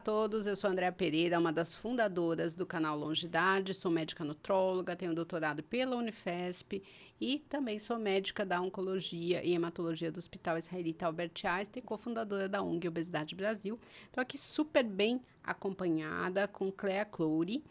todos, eu sou Andréa Pereira, uma das fundadoras do canal Longidade, sou médica nutróloga, tenho doutorado pela Unifesp e também sou médica da Oncologia e Hematologia do Hospital Israelita Albert Einstein, cofundadora da ONG Obesidade Brasil. Estou aqui super bem acompanhada com Cléa Clouri.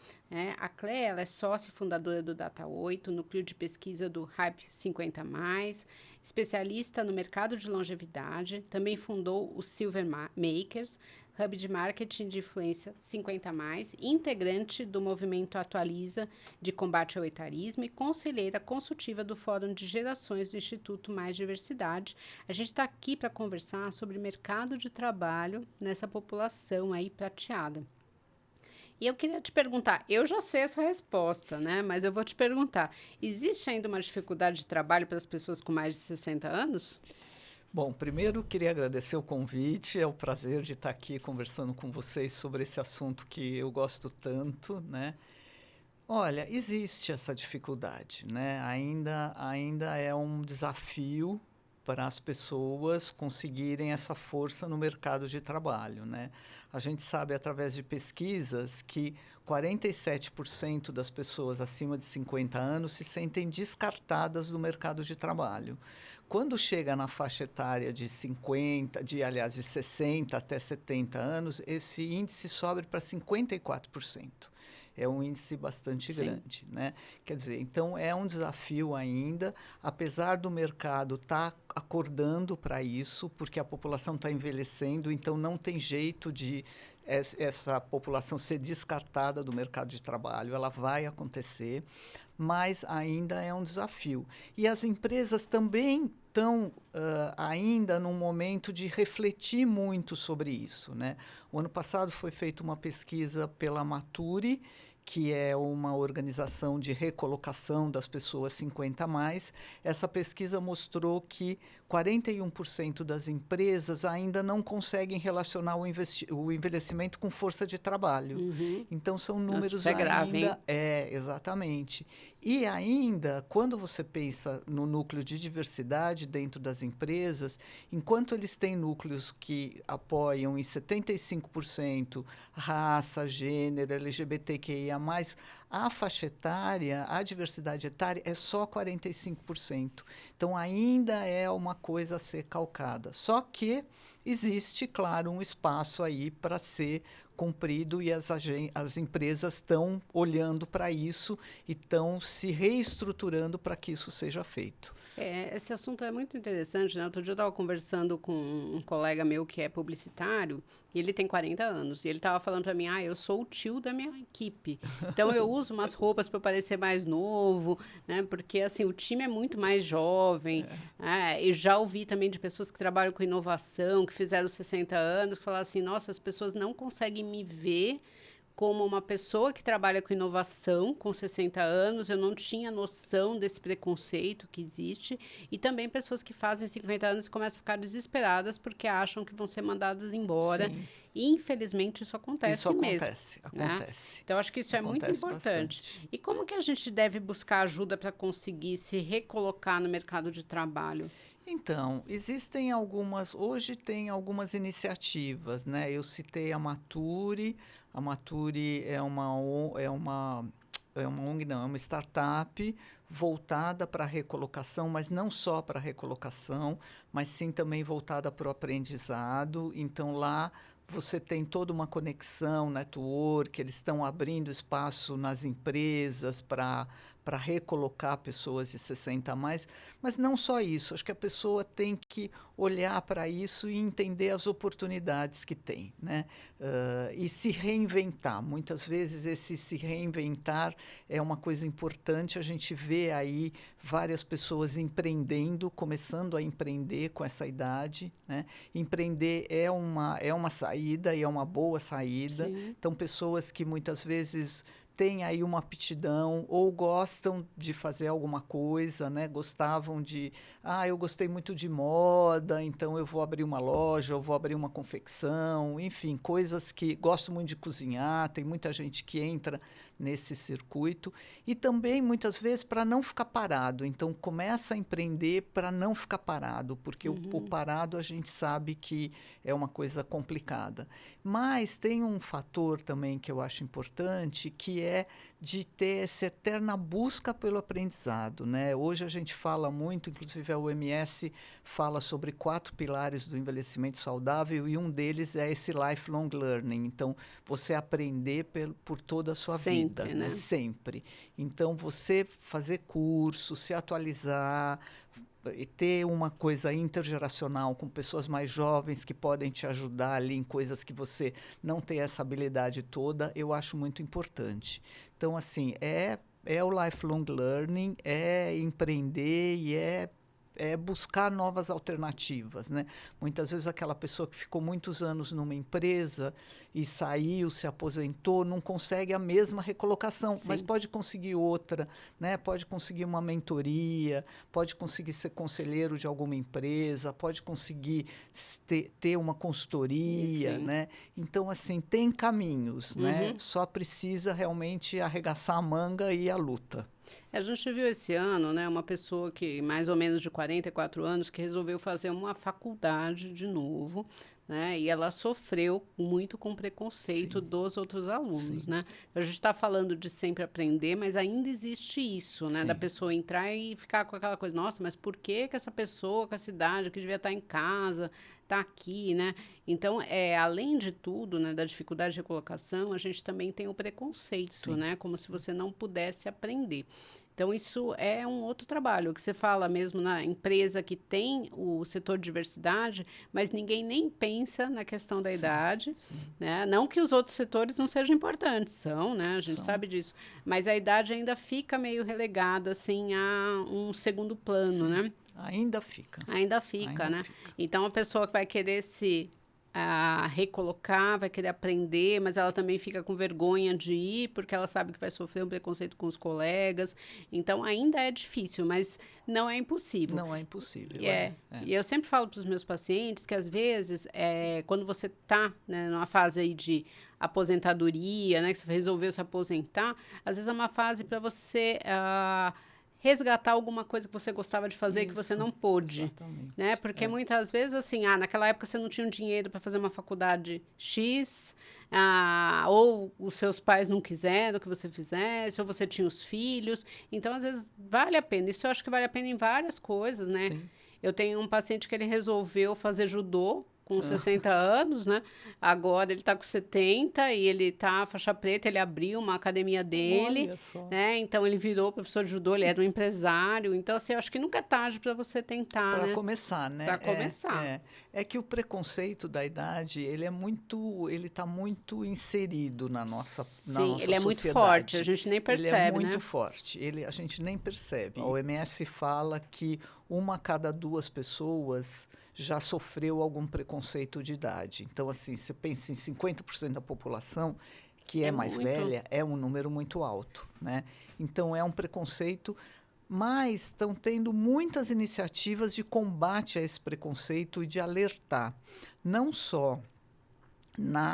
A Cléa ela é sócia e fundadora do Data8, núcleo de pesquisa do Hype 50+, especialista no mercado de longevidade, também fundou o Silver Makers, hub de marketing de influência 50+, integrante do movimento Atualiza de combate ao etarismo e conselheira consultiva do Fórum de Gerações do Instituto Mais Diversidade. A gente está aqui para conversar sobre mercado de trabalho nessa população aí prateada. E eu queria te perguntar, eu já sei essa resposta, né? Mas eu vou te perguntar, existe ainda uma dificuldade de trabalho para as pessoas com mais de 60 anos? Bom, primeiro queria agradecer o convite, é um prazer de estar aqui conversando com vocês sobre esse assunto que eu gosto tanto, né? Olha, existe essa dificuldade, né? Ainda é um desafio para as pessoas conseguirem essa força no mercado de trabalho, né? A gente sabe através de pesquisas que 47% das pessoas acima de 50 anos se sentem descartadas do mercado de trabalho. Quando chega na faixa etária de 60 até 70 anos, esse índice sobe para 54%. É um índice bastante grande, né? Quer dizer, então é um desafio ainda, apesar do mercado estar acordando para isso, porque a população está envelhecendo, então não tem jeito de essa população ser descartada do mercado de trabalho, ela vai acontecer, mas ainda é um desafio. E as empresas também estão ainda num momento de refletir muito sobre isso, né? O ano passado foi feita uma pesquisa pela Maturi, que é uma organização de recolocação das pessoas 50+. Essa pesquisa mostrou que 41% das empresas ainda não conseguem relacionar o envelhecimento com força de trabalho. Então, são números isso é grave, hein? Exatamente. E ainda, quando você pensa no núcleo de diversidade dentro das empresas, enquanto eles têm núcleos que apoiam em 75% raça, gênero, LGBTQIA+, a faixa etária, a diversidade etária é só 45%. Então, ainda é uma coisa a ser calcada. Só que existe, claro, um espaço aí para ser cumprido e as empresas estão olhando para isso e estão se reestruturando para que isso seja feito. Esse assunto é muito interessante, né? Outro dia eu estava conversando com um colega meu que é publicitário e ele tem 40 anos. E ele estava falando para mim, eu sou o tio da minha equipe. Então, eu uso umas roupas para parecer mais novo, né? Porque, assim, o time é muito mais jovem. E já ouvi também de pessoas que trabalham com inovação, que fizeram 60 anos, que falaram assim, nossa, as pessoas não conseguem me ver como uma pessoa que trabalha com inovação com 60 anos, eu não tinha noção desse preconceito que existe, e também pessoas que fazem 50 anos e começam a ficar desesperadas porque acham que vão ser mandadas embora. Sim. E, infelizmente, isso acontece mesmo. Acontece. Então, acho que isso é muito importante. Bastante. E como que a gente deve buscar ajuda para conseguir se recolocar no mercado de trabalho? Então, hoje tem algumas iniciativas, né? Eu citei a Maturi é uma ONG, não, é uma startup voltada para a recolocação, mas não só para a recolocação, mas sim também voltada para o aprendizado. Então, lá você tem toda uma conexão, network, eles estão abrindo espaço nas empresas para recolocar pessoas de 60 a mais, mas não só isso, acho que a pessoa tem que olhar para isso e entender as oportunidades que tem, né? E se reinventar. Muitas vezes esse se reinventar é uma coisa importante, a gente vê aí várias pessoas empreendendo, começando a empreender com essa idade, né? Empreender é uma saída e é uma boa saída. Sim. Então, pessoas que muitas vezes têm aí uma aptidão ou gostam de fazer alguma coisa, né? Gostavam de... eu gostei muito de moda, então eu vou abrir uma loja, eu vou abrir uma confecção, enfim, coisas que... Gosto muito de cozinhar, tem muita gente que entra nesse circuito e também muitas vezes para não ficar parado. Então começa a empreender para não ficar parado, porque o parado a gente sabe que é uma coisa complicada. Mas tem um fator também que eu acho importante, que é de ter essa eterna busca pelo aprendizado, né? Hoje a gente fala muito, inclusive a OMS fala sobre 4 pilares do envelhecimento saudável e um deles é esse lifelong learning. Então, você aprender por toda a sua vida, né? Sempre. Então, você fazer curso, se atualizar, e ter uma coisa intergeracional com pessoas mais jovens que podem te ajudar ali em coisas que você não tem essa habilidade toda, eu acho muito importante. Então, assim, é o lifelong learning, é empreender e é buscar novas alternativas, né? Muitas vezes aquela pessoa que ficou muitos anos numa empresa e saiu, se aposentou, não consegue a mesma recolocação, mas pode conseguir outra, né? Pode conseguir uma mentoria, pode conseguir ser conselheiro de alguma empresa, pode conseguir ter uma consultoria, né? Então, assim, tem caminhos, né? Só precisa realmente arregaçar a manga e ir à luta. A gente viu esse ano, né, uma pessoa que mais ou menos de 44 anos que resolveu fazer uma faculdade de novo, né, e ela sofreu muito com preconceito dos outros alunos, né? A gente está falando de sempre aprender, mas ainda existe isso, né, da pessoa entrar e ficar com aquela coisa, nossa, mas por que essa pessoa com essa idade que devia estar em casa está aqui, né? Então, além de tudo, né, da dificuldade de recolocação, a gente também tem o preconceito, né? Como se você não pudesse aprender. Então, isso é um outro trabalho, que você fala mesmo na empresa que tem o setor de diversidade, mas ninguém nem pensa na questão da idade, né? Não que os outros setores não sejam importantes, são, né? A gente sabe disso. Mas a idade ainda fica meio relegada, assim, a um segundo plano, né? Ainda fica. Ainda fica, né? Então, a pessoa que vai querer se recolocar, vai querer aprender, mas ela também fica com vergonha de ir, porque ela sabe que vai sofrer um preconceito com os colegas. Então, ainda é difícil, mas não é impossível. Não é impossível. E eu sempre falo para os meus pacientes que, às vezes, quando você está, né, numa fase aí de aposentadoria, né, que você resolveu se aposentar, às vezes é uma fase para você resgatar alguma coisa que você gostava de fazer que você não pôde, né? Porque muitas vezes, assim, naquela época você não tinha dinheiro para fazer uma faculdade X, ou os seus pais não quiseram que você fizesse, ou você tinha os filhos. Então, às vezes, vale a pena. Isso eu acho que vale a pena em várias coisas, né? Eu tenho um paciente que ele resolveu fazer judô com 60 anos, né? Agora ele está com 70 e ele está faixa preta, ele abriu uma academia dele, né? Então ele virou professor de judô, ele era um empresário. Então, assim, eu acho que nunca é tarde para você tentar, para começar, né? Para começar. É que o preconceito da idade, ele está muito inserido na nossa sociedade. Ele é muito forte, a gente nem percebe, ele é muito forte, a gente nem percebe. A OMS fala que 1 a cada 2 pessoas já sofreu algum preconceito de idade. Então, assim, você pensa em 50% da população que é mais velha, é um número muito alto, né? Então, é um preconceito, mas estão tendo muitas iniciativas de combate a esse preconceito e de alertar, não só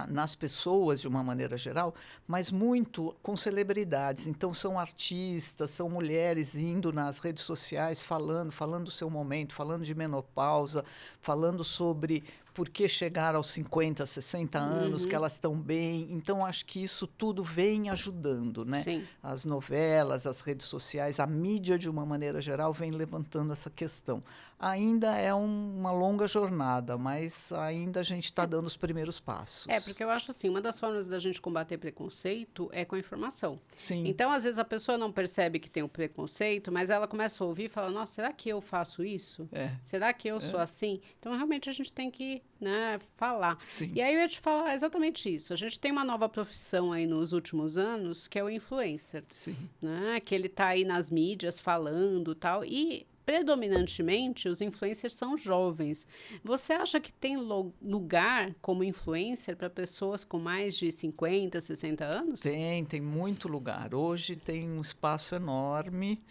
nas pessoas, de uma maneira geral, mas muito com celebridades. Então, são artistas, são mulheres indo nas redes sociais falando do seu momento, falando de menopausa, falando sobre por que chegar aos 50, 60 anos, que elas estão bem. Então, acho que isso tudo vem ajudando, né? As novelas, as redes sociais, a mídia, de uma maneira geral, vem levantando essa questão. Ainda é uma longa jornada, mas ainda a gente está dando os primeiros passos. Porque eu acho assim, uma das formas da gente combater preconceito é com a informação. Sim. Então, às vezes, a pessoa não percebe que tem o preconceito, mas ela começa a ouvir e fala, nossa, será que eu faço isso? Será que eu sou assim? Então, realmente, a gente tem que, né, falar. E aí eu ia te falar exatamente isso. A gente tem uma nova profissão aí nos últimos anos, que é o influencer. Né? Que ele está aí nas mídias falando e tal. E predominantemente, os influencers são jovens. Você acha que tem lugar como influencer para pessoas com mais de 50, 60 anos? Tem muito lugar. Hoje tem um espaço enorme.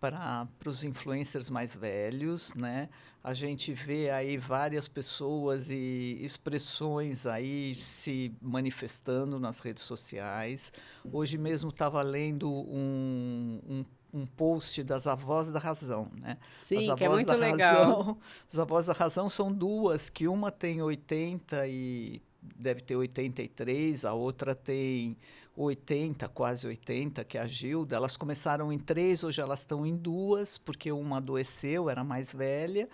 para os influencers mais velhos, né? A gente vê aí várias pessoas e expressões aí se manifestando nas redes sociais. Hoje mesmo estava lendo um post das Avós da Razão, né? As Sim, que é Avós muito da legal. Razão, as Avós da Razão são duas, que uma tem 80 e deve ter 83, a outra tem 80, quase 80, que é a Gilda. Elas começaram em 3, hoje elas estão em 2, porque uma adoeceu, era mais velha.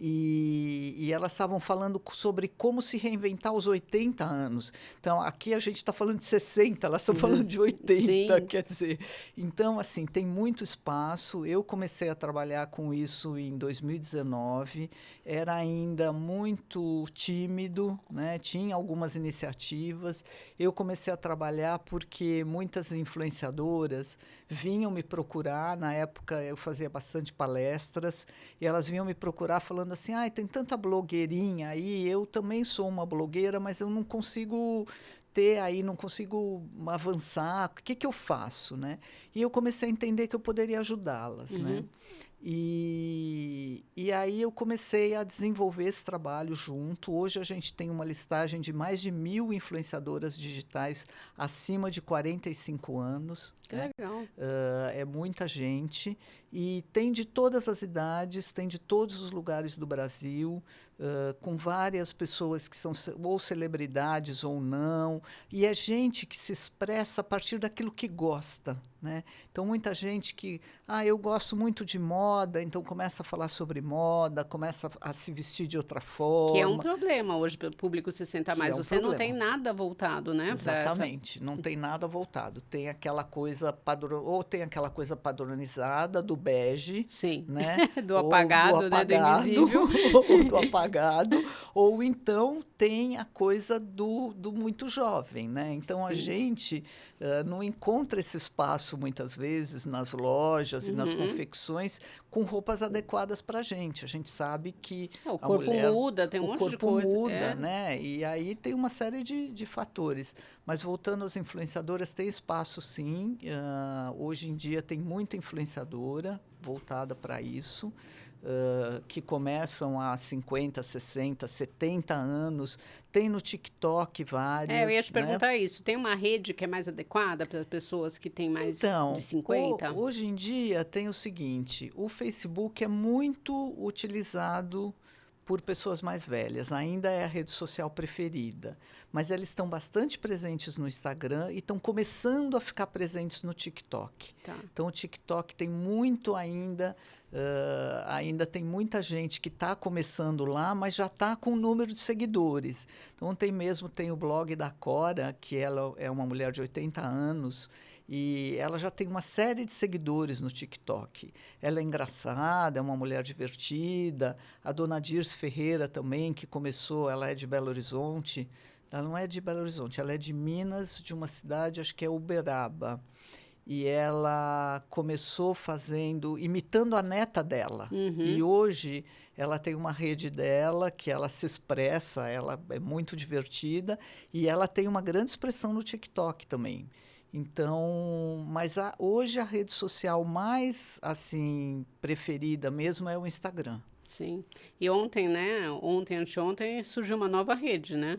E elas estavam falando sobre como se reinventar aos 80 anos. Então, aqui a gente está falando de 60, elas estão falando de 80, Sim. quer dizer. Então, assim, tem muito espaço. Eu comecei a trabalhar com isso em 2019, era ainda muito tímido, né? Tinha algumas iniciativas. Eu comecei a trabalhar porque muitas influenciadoras vinham me procurar. Na época, eu fazia bastante palestras, e elas vinham me procurar falando assim, tem tanta blogueirinha aí, eu também sou uma blogueira, mas eu não consigo não consigo avançar, o que eu faço, né? E eu comecei a entender que eu poderia ajudá-las, né? E aí eu comecei a desenvolver esse trabalho junto. Hoje a gente tem uma listagem de mais de 1.000 influenciadoras digitais acima de 45 anos. Que legal. É muita gente. E tem de todas as idades, tem de todos os lugares do Brasil, com várias pessoas que são ou celebridades ou não. E é gente que se expressa a partir daquilo que gosta, né? Então, muita gente que, eu gosto muito de moda, então começa a falar sobre moda, começa a se vestir de outra forma. Que é um problema hoje para o público 60 mais. Você não tem nada voltado, né? Exatamente, não tem nada voltado. Tem aquela coisa ou tem aquela coisa padronizada do bege, sim, né? do apagado, né? Do invisível. Ou do apagado, ou então tem a coisa do muito jovem, né? Então, a gente não encontra esse espaço, muitas vezes, nas lojas e nas confecções, com roupas adequadas para a gente. A gente sabe que o corpo muda, tem um monte de coisa. O corpo muda, né? E aí tem uma série de fatores. Mas, voltando às influenciadoras, tem espaço, sim. Hoje em dia tem muita influenciadora voltada para isso. Que começam há 50, 60, 70 anos. Tem no TikTok várias. Eu ia te perguntar isso. Tem uma rede que é mais adequada para pessoas que têm mais de 50? Hoje em dia tem o seguinte, o Facebook é muito utilizado por pessoas mais velhas, ainda é a rede social preferida, mas eles estão bastante presentes no Instagram e estão começando a ficar presentes no TikTok. Tá. Então, o TikTok tem muito ainda tem muita gente que está começando lá, mas já está com um número de seguidores. Então, tem o blog da Cora, que ela é uma mulher de 80 anos, e ela já tem uma série de seguidores no TikTok. Ela é engraçada, é uma mulher divertida. A dona Dirce Ferreira também, que começou, ela é de Belo Horizonte. Ela não é de Belo Horizonte, ela é de Minas, de uma cidade, acho que é Uberaba. E ela começou imitando a neta dela. E hoje ela tem uma rede dela que ela se expressa, ela é muito divertida. E ela tem uma grande expressão no TikTok também. Então, mas hoje a rede social mais assim preferida mesmo é o Instagram. Sim. E ontem, né? Anteontem, surgiu uma nova rede, né?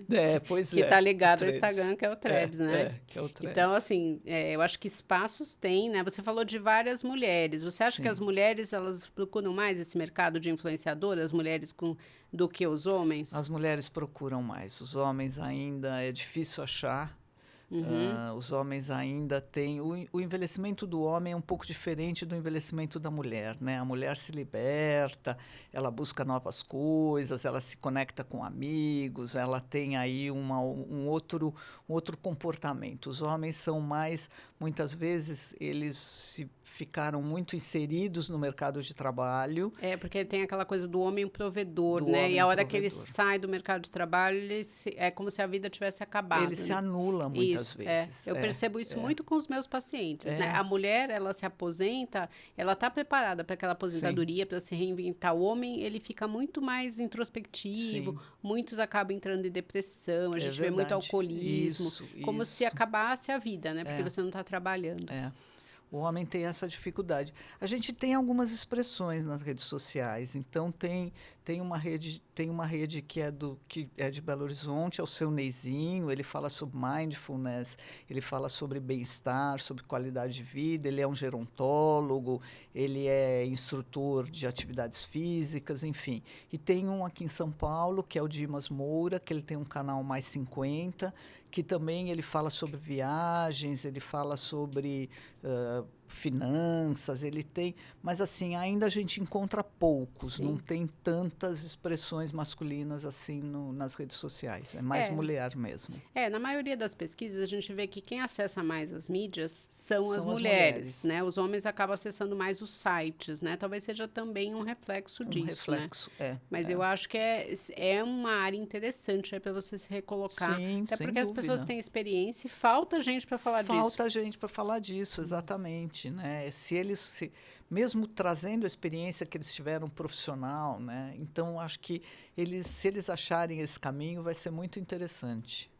Pois que está ligada ao Instagram, que é o Threads, né? Que é o Threads. Então, assim, eu acho que espaços tem, né? Você falou de várias mulheres. Você acha que as mulheres, elas procuram mais esse mercado de influenciadoras, as mulheres do que os homens? As mulheres procuram mais. Os homens ainda é difícil achar. Os homens ainda têm... O envelhecimento do homem é um pouco diferente do envelhecimento da mulher, né? A mulher se liberta, ela busca novas coisas, ela se conecta com amigos, ela tem aí um outro comportamento. Os homens são mais... Muitas vezes, eles ficaram muito inseridos no mercado de trabalho. Porque tem aquela coisa do homem provedor, né? E a hora que ele sai do mercado de trabalho, é como se a vida tivesse acabado. Ele se anula muitas vezes. Eu percebo isso muito com os meus pacientes, né? A mulher, ela se aposenta, ela está preparada para aquela aposentadoria, para se reinventar. O homem, ele fica muito mais introspectivo, muitos acabam entrando em depressão, a gente vê muito alcoolismo, como se acabasse a vida, né? Porque você não está trabalhando. O homem tem essa dificuldade. A gente tem algumas expressões nas redes sociais. Então, tem uma rede que é de Belo Horizonte, é o Seu Neizinho, ele fala sobre mindfulness, ele fala sobre bem-estar, sobre qualidade de vida, ele é um gerontólogo, ele é instrutor de atividades físicas, enfim. E tem um aqui em São Paulo, que é o Dimas Moura, que ele tem um canal Mais 50, que também ele fala sobre viagens, ele fala sobre finanças, ele tem... Mas, assim, ainda a gente encontra poucos, Sim. não tem tantas expressões masculinas assim nas redes sociais. É mais mulher mesmo. Na maioria das pesquisas, a gente vê que quem acessa mais as mídias são as São as mulheres, né? Os homens acabam acessando mais os sites, né? Talvez seja também um reflexo disso, reflexo, né? Mas eu acho que é uma área interessante para você se recolocar. Sim, até sem porque as dúvida. pessoas têm experiência e falta gente para falar disso. Falta gente para falar disso, exatamente, né? Mesmo trazendo a experiência que eles tiveram profissional, né? Então, acho que se eles acharem esse caminho, vai ser muito interessante.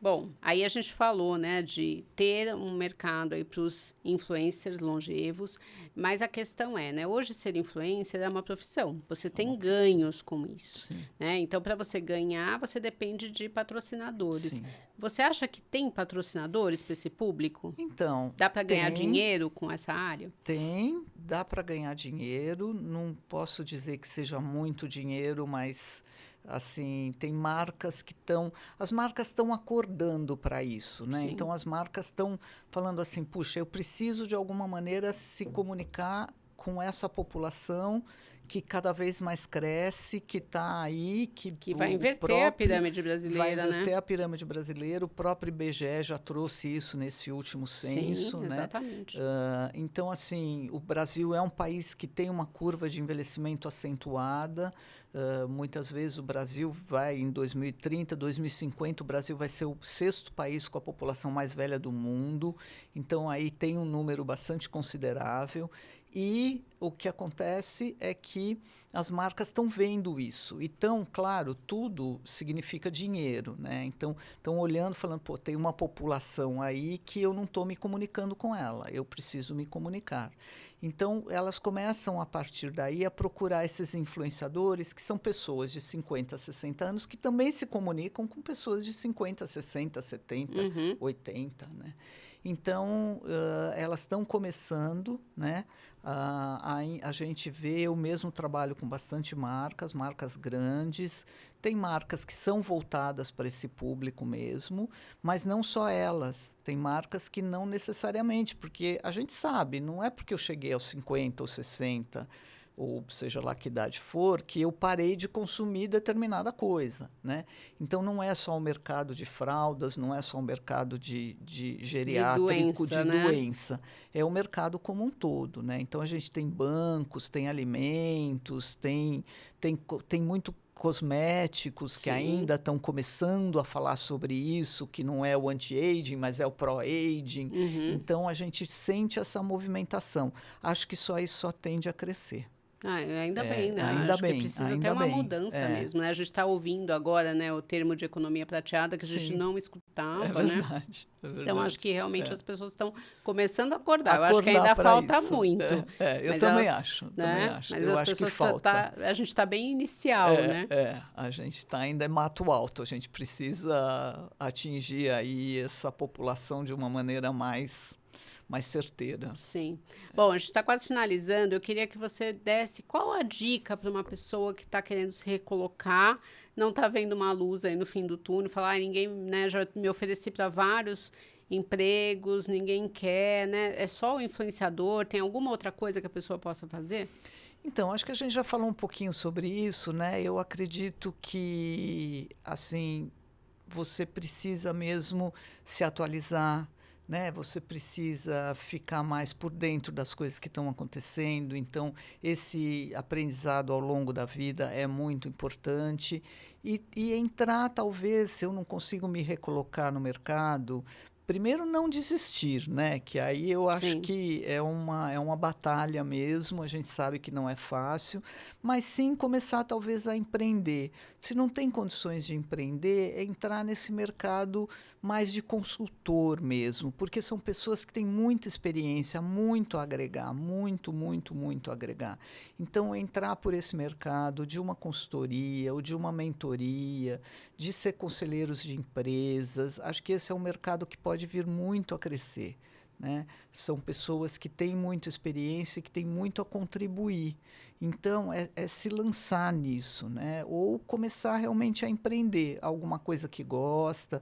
Bom, aí a gente falou, né, de ter um mercado aí para os influencers longevos, mas a questão é, né, hoje ser influencer é uma profissão, você tem ganhos com isso, Sim. né? Então, para você ganhar, você depende de patrocinadores. Sim. Você acha que tem patrocinadores para esse público? Então, dá para ganhar dinheiro com essa área? Dá para ganhar dinheiro, não posso dizer que seja muito dinheiro, mas assim, tem marcas as marcas estão acordando para isso, né? Sim. Então as marcas estão falando assim, puxa, eu preciso de alguma maneira se comunicar com essa população que cada vez mais cresce, que está aí, que vai inverter a pirâmide brasileira, vai inverter né? a pirâmide brasileira. O próprio IBGE já trouxe isso nesse último censo, Sim, né? exatamente. Então, assim, o Brasil é um país que tem uma curva de envelhecimento acentuada. Muitas vezes o Brasil vai, em 2030, 2050, o Brasil vai ser o 6º país com a população mais velha do mundo. Então, aí tem um número bastante considerável. E o que acontece é que as marcas estão vendo isso. Então, claro, tudo significa dinheiro, né? Então, estão olhando, falando, pô, tem uma população aí que eu não estou me comunicando com ela, eu preciso me comunicar. Então, elas começam, a partir daí, a procurar esses influenciadores, que são pessoas de 50, 60 anos, que também se comunicam com pessoas de 50, 60, 70, 80, né? Então, elas estão começando, né? A gente vê o mesmo trabalho com bastante marcas grandes. Tem marcas que são voltadas para esse público mesmo, mas não só elas. Tem marcas que não necessariamente, porque a gente sabe, não é porque eu cheguei aos 50 ou 60, ou seja lá que idade for, que eu parei de consumir determinada coisa, né? Então, não é só o mercado de fraldas, não é só o mercado de geriátrico, de doença. É o mercado como um todo, né? Então, a gente tem bancos, tem alimentos, tem muito cosméticos que ainda estão começando a falar sobre isso, que não é o anti-aging, mas é o pro-aging. Então, a gente sente essa movimentação. Acho que isso só tende a crescer. Ainda bem, né? Ainda Acho bem, que precisa ainda ter uma bem. mudança mesmo, né? A gente está ouvindo agora, né, o termo de economia prateada, que a gente não escutava, né? É verdade. Então, acho que realmente as pessoas estão começando a acordar. Eu acho que ainda falta muito. Eu também acho, também acho. Mas eu as acho que pessoas falta. a gente está bem inicial, né? A gente está ainda mato alto. A gente precisa atingir aí essa população de uma maneira mais certeira. Sim. Bom, a gente está quase finalizando. Eu queria que você desse qual a dica para uma pessoa que está querendo se recolocar, não está vendo uma luz aí no fim do túnel, falar, ninguém, né, já me ofereci para vários empregos, ninguém quer, né? É só o influenciador? Tem alguma outra coisa que a pessoa possa fazer? Então, acho que a gente já falou um pouquinho sobre isso, né? Eu acredito que, assim, você precisa mesmo se atualizar, né? Você precisa ficar mais por dentro das coisas que estão acontecendo. Então, esse aprendizado ao longo da vida é muito importante. E entrar, talvez, se eu não consigo me recolocar no mercado, Primeiro, não desistir, né? Que aí eu acho Sim. que é uma batalha mesmo, a gente sabe que não é fácil, mas sim começar talvez a empreender. Se não tem condições de empreender, é entrar nesse mercado mais de consultor mesmo, porque são pessoas que têm muita experiência, muito a agregar, muito a agregar. Então, entrar por esse mercado de uma consultoria ou de uma mentoria, de ser conselheiros de empresas, acho que esse é um mercado que pode vir muito a crescer, né? São pessoas que têm muita experiência e que têm muito a contribuir. Então, é se lançar nisso, né? Ou começar realmente a empreender alguma coisa que gosta.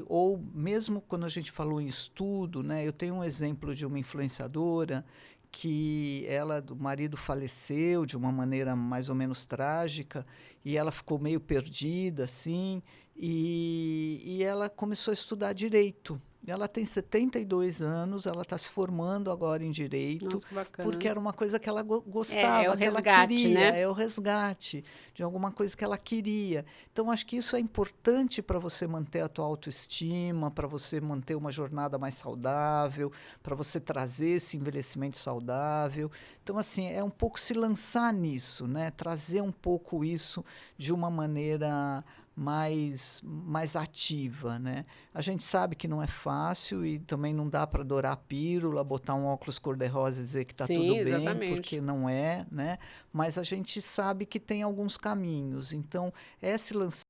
Ou mesmo quando a gente falou em estudo, né? Eu tenho um exemplo de uma influenciadora que o marido faleceu de uma maneira mais ou menos trágica e ela ficou meio perdida, assim, e ela começou a estudar direito. Ela tem 72 anos, ela está se formando agora em direito, Nossa, que porque bacana. era uma coisa que ela É o gostava, que ela resgate, queria, né? é o resgate de alguma coisa que ela queria. Então, acho que isso é importante para você manter a tua autoestima, para você manter uma jornada mais saudável, para você trazer esse envelhecimento saudável. Então, assim, é um pouco se lançar nisso, né? Trazer um pouco isso de uma maneira mais ativa, né? A gente sabe que não é fácil e também não dá para dourar a pílula, botar um óculos cor-de-rosa e dizer que está tudo Sim, bem, exatamente. porque não é, né? Mas a gente sabe que tem alguns caminhos. Então, é se lançar